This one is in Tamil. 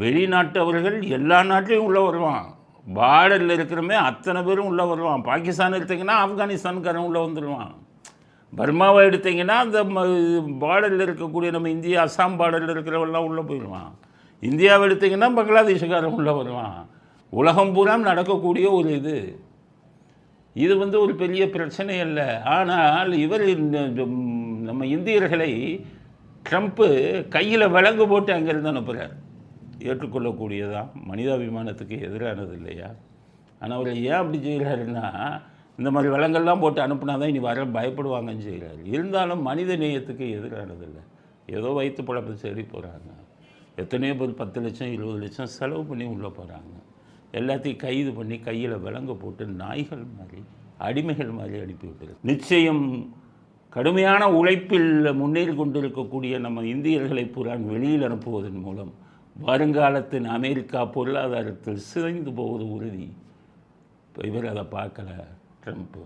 வெளிநாட்டவர்கள் எல்லா நாட்டிலையும் உள்ளே வருவான். பார்டரில் இருக்கிறமே அத்தனை பேரும் உள்ளே வருவான். பாகிஸ்தான் எடுத்திங்கன்னா ஆப்கானிஸ்தானுக்காரன் உள்ளே வந்துடுவான். பர்மாவை எடுத்திங்கன்னா அந்த பார்டரில் இருக்கக்கூடிய நம்ம இந்தியா அஸ்ஸாம் பார்டரில் இருக்கிறவெல்லாம் உள்ளே போயிடுவான். இந்தியாவை எடுத்திங்கன்னா பங்களாதேஷுக்காரன் உள்ளே வருவான். உலகம் பூரா நடக்கக்கூடிய ஒரு இது ஒரு பெரிய பிரச்சனை அல்ல. ஆனால் இவர் நம்ம இந்தியர்களை ட்ரம்ப்பு கையில் விலங்கு போட்டு அங்கேருந்து அனுப்புகிறார். ஏற்றுக்கொள்ளக்கூடியதான், மனிதாபிமானத்துக்கு எதிரானது இல்லையா? ஆனால் அவர் ஏன் அப்படி செய்கிறாருன்னா, இந்த மாதிரி விலங்கெல்லாம் போட்டு அனுப்புனா தான் இனி வர பயப்படுவாங்கன்னு செய்கிறார். இருந்தாலும் மனித நேயத்துக்கு எதிரானது இல்லை. ஏதோ வயிற்று பழப்பு தேடி போகிறாங்க. எத்தனையோ பேர் 10 லட்சம் 20 லட்சம் செலவு பண்ணி உள்ளே போகிறாங்க. எல்லாத்தையும் கைது பண்ணி கையில் விலங்கு போட்டு நாய்கள் மாதிரி அடிமைகள் மாதிரி அனுப்பிவிட்டது. நிச்சயம் கடுமையான உழைப்பில் முன்னேறி கொண்டிருக்கக்கூடிய நம்ம இந்தியர்களை பூரா வெளியில் அனுப்புவதன் மூலம் வருங்காலத்தின் அமெரிக்கா பொருளாதாரத்தில் சிதைந்து போவது உறுதி. இப்போ இவர் அதை பார்க்கல ட்ரம்ப்பு.